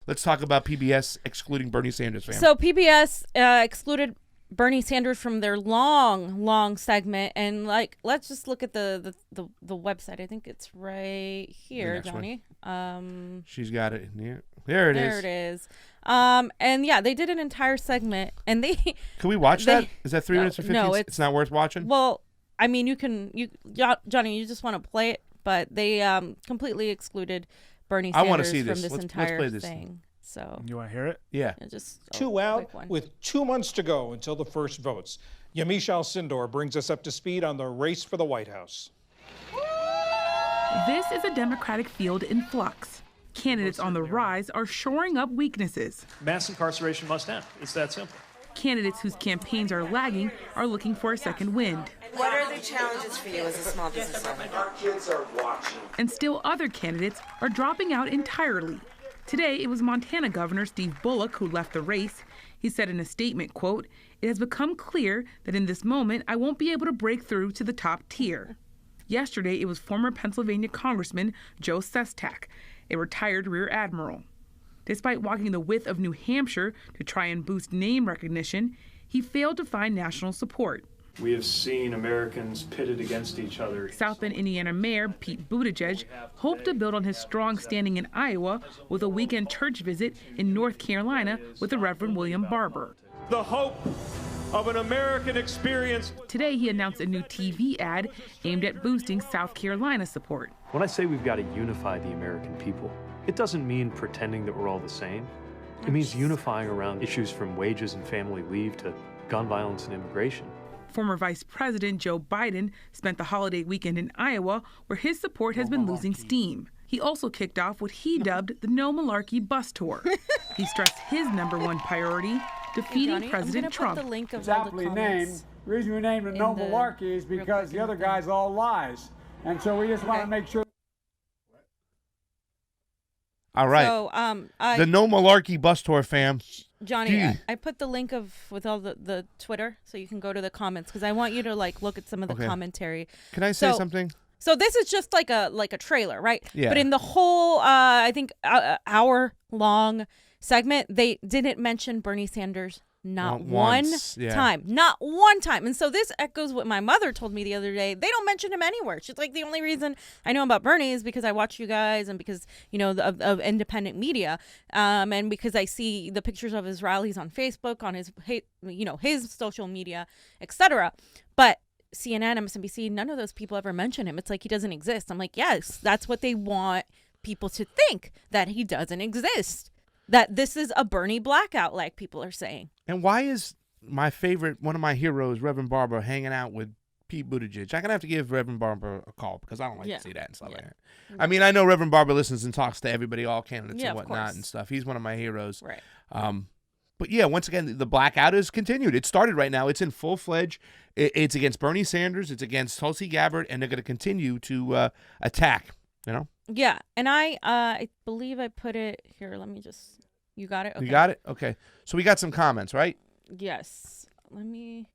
Let's talk about PBS excluding Bernie Sanders, fam. So PBS excluded Bernie Sanders from their long segment, and let's just look at the website. I think it's right here, Johnny. She's got it in here. There it is. And yeah, they did an entire segment, and Can we watch that? Is that 3 minutes or 15? No, it's not worth watching. Well, I mean, Johnny, you just want to play it, but they completely excluded Bernie Sanders I want to see this. from this let's entire play this thing. So you want to hear it? Yeah. Just two out with 2 months to go until the first votes. Yamiche Alcindor brings us up to speed on the race for the White House. This is a Democratic field in flux. Candidates on the rise are shoring up weaknesses. Mass incarceration must end. It's that simple. Candidates whose campaigns are lagging are looking for a second wind. What are the challenges for you as a small business owner? Our kids are watching. And still other candidates are dropping out entirely. Today, it was Montana Governor Steve Bullock who left the race. He said in a statement, quote, "It has become clear that in this moment, I won't be able to break through to the top tier." Yesterday, it was former Pennsylvania Congressman Joe Sestak, a retired Rear Admiral. Despite walking the width of New Hampshire to try and boost name recognition, he failed to find national support. We have seen Americans pitted against each other. South Bend, Indiana Mayor Pete Buttigieg hoped to build on his strong standing in Iowa with a weekend church visit in North Carolina with the Reverend William Barber. The hope of an American experience. Today, he announced a new TV ad aimed at boosting South Carolina support. When I say we've got to unify the American people, it doesn't mean pretending that we're all the same. It means unifying around issues from wages and family leave to gun violence and immigration. Former Vice President Joe Biden spent the holiday weekend in Iowa, where his support has been losing steam. He also kicked off what he dubbed the No Malarkey Bus Tour. He stressed his #1 priority, defeating President Trump. Put the link of it's aptly named. The reason we named it No Malarkey is because the other guy's all lies. And so we just want to make sure. All right. So, the No Malarkey Bus Tour, fam. Johnny, I put the link with all the Twitter, so you can go to the comments, because I want you to look at some of the commentary. Can I say something? So this is just like a trailer, right? Yeah. But in the whole, I think, hour-long segment, they didn't mention Bernie Sanders not one time. Not one time. And so this echoes what my mother told me the other day. They don't mention him anywhere. She's like, the only reason I know about Bernie is because I watch you guys and because, of independent media. And because I see the pictures of his rallies on Facebook, on his social media, etc. But CNN, MSNBC, none of those people ever mention him. It's like he doesn't exist. I'm like, yes, that's what they want people to think, that he doesn't exist. That this is a Bernie blackout, like people are saying. And why is my favorite, one of my heroes, Reverend Barber, hanging out with Pete Buttigieg? I'm going to have to give Reverend Barber a call because I don't like to see that and stuff like that. I mean, I know Reverend Barber listens and talks to everybody, all candidates and whatnot and stuff. He's one of my heroes. Right. But yeah, once again, the blackout is continued. It started right now. It's in full-fledged. It's against Bernie Sanders. It's against Tulsi Gabbard, and they're going to continue to attack, Yeah, and I believe I put it here. Let me just... You got it? Okay. You got it? Okay. So we got some comments, right? Yes. Let me...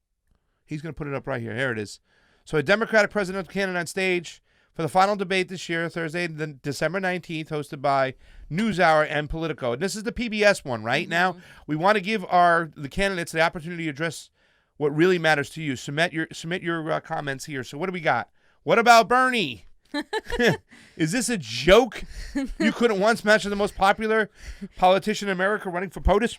He's going to put it up right here. Here it is. So a Democratic presidential candidate on stage for the final debate this year, Thursday, December 19th, hosted by NewsHour and Politico. And this is the PBS one, right? Now, we want to give the candidates the opportunity to address what really matters to you. Submit your comments here. So what do we got? What about Bernie? Is this a joke? You couldn't once mention the most popular politician in America running for POTUS?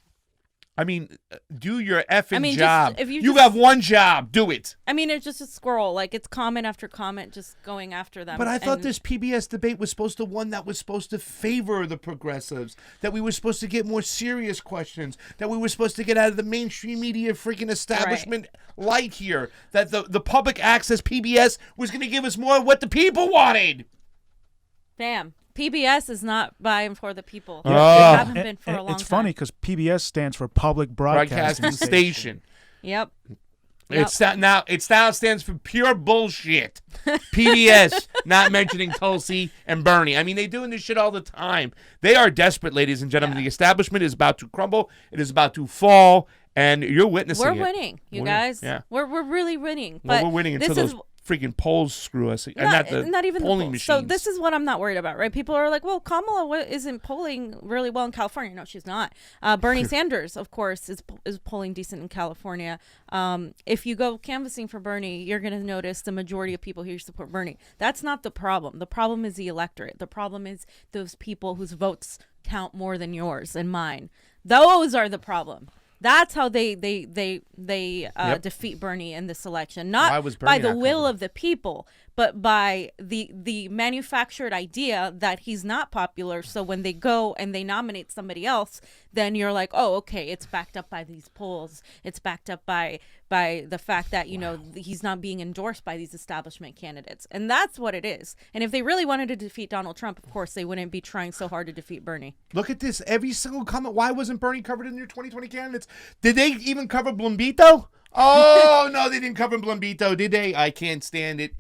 I mean, do your effing job. You have one job. Do it. I mean, it's just a scroll. It's comment after comment just going after them. But I thought this PBS debate was supposed to favor the progressives, that we were supposed to get more serious questions, that we were supposed to get out of the mainstream media freaking establishment light here, that the public access PBS was going to give us more of what the people wanted. Damn. PBS is not by and for the people. They haven't been for a long time. It's funny because PBS stands for Public Broadcasting Station. Yep. It now stands for pure bullshit. PBS not mentioning Tulsi and Bernie. I mean, they're doing this shit all the time. They are desperate, ladies and gentlemen. The establishment is about to crumble. It is about to fall. And you're witnessing it. We're winning, you guys. Yeah. We're really winning. Well, but we're winning until those freaking polls screw us, and not even polling the polls. machines. So this is what I'm not worried about, right? People are like, well, Kamala isn't polling really well in California. No, she's not. Bernie Sanders, of course, is polling decent in California. If you go canvassing for Bernie, you're going to notice the majority of people here support Bernie. That's not the problem. The problem is the electorate. The problem is those people whose votes count more than yours and mine. Those are the problem. That's how they defeat Bernie in this election, not by the will of the people, but by the manufactured idea that he's not popular. So when they go and they nominate somebody else, then you're like, oh, okay, it's backed up by these polls. It's backed up by the fact that, he's not being endorsed by these establishment candidates. And that's what it is. And if they really wanted to defeat Donald Trump, of course, they wouldn't be trying so hard to defeat Bernie. Look at this. Every single comment. Why wasn't Bernie covered in your 2020 candidates? Did they even cover Blumbito? Oh, no, they didn't cover Blumbito, did they? I can't stand it.